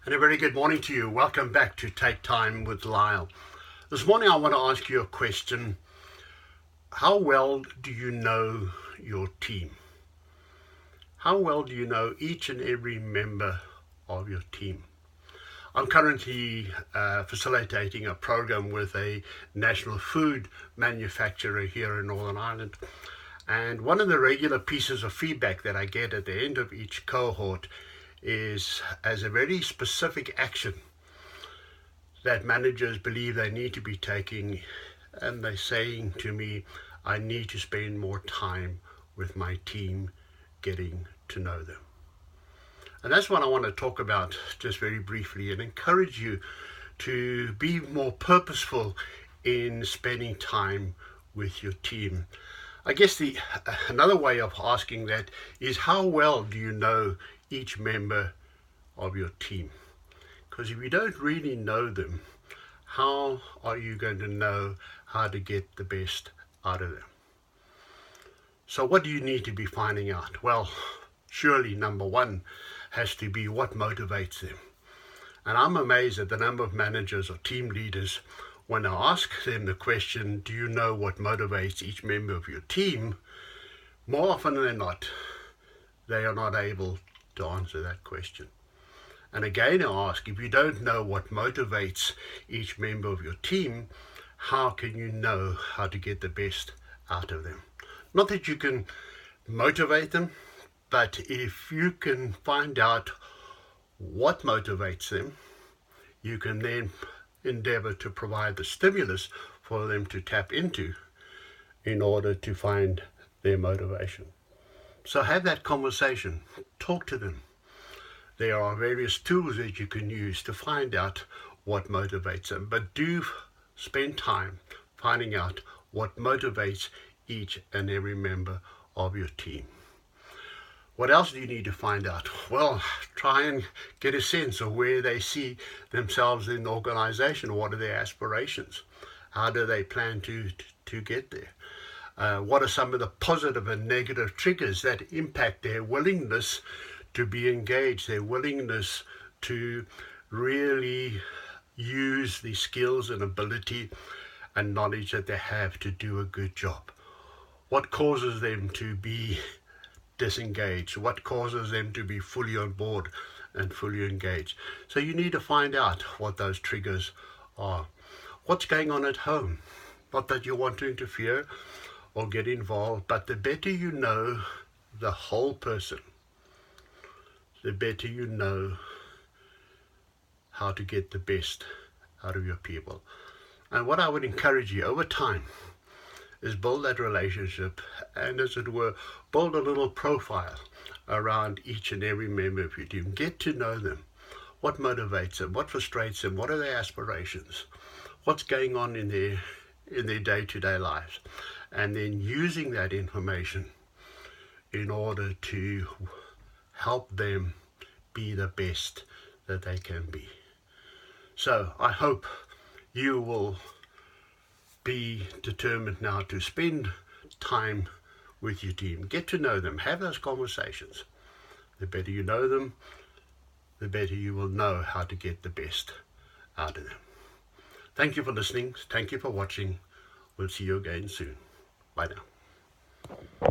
And a very good morning to you. Welcome back to Take Time with Lyle. This morning I want to ask you a question. How well do you know your team? How well do you know each and every member of your team? I'm currently facilitating a program with a national food manufacturer here in Northern Ireland. And one of the regular pieces of feedback that I get at the end of each cohort is as a very specific action that managers believe they need to be taking, and they're saying to me, I need to spend more time with my team getting to know them. And that's what I want to talk about just very briefly and encourage you to be more purposeful in spending time with your team. I guess another way of asking that is, how well do you know each member of your team? Because if you don't really know them, how are you going to know how to get the best out of them? So what do you need to be finding out? Well, surely number one has to be what motivates them. And I'm amazed at the number of managers or team leaders, when I ask them the question, do you know what motivates each member of your team? More often than not, they are not able to answer that question. And again, I ask, if you don't know what motivates each member of your team, how can you know how to get the best out of them? Not that you can motivate them, but if you can find out what motivates them, you can then endeavor to provide the stimulus for them to tap into in order to find their motivation. So have that conversation, talk to them. There are various tools that you can use to find out what motivates them, but do spend time finding out what motivates each and every member of your team. What else do you need to find out? Well, try and get a sense of where they see themselves in the organization. What are their aspirations? How do they plan to get there? What are some of the positive and negative triggers that impact their willingness to be engaged, their willingness to really use the skills and ability and knowledge that they have to do a good job? What causes them to be disengaged? What causes them to be fully on board and fully engaged? So you need to find out what those triggers are. What's going on at home? Not that you want to interfere or get involved, but the better you know the whole person, the better you know how to get the best out of your people. And what I would encourage you over time is build that relationship and, as it were, build a little profile around each and every member of your team. Get to know them. What motivates them? What frustrates them? What are their aspirations? What's going on in their day-to-day lives? And then using that information in order to help them be the best that they can be. So I hope you will be determined now to spend time with your team. Get to know them. Have those conversations. The better you know them, the better you will know how to get the best out of them. Thank you for listening. Thank you for watching. We'll see you again soon. Bye now.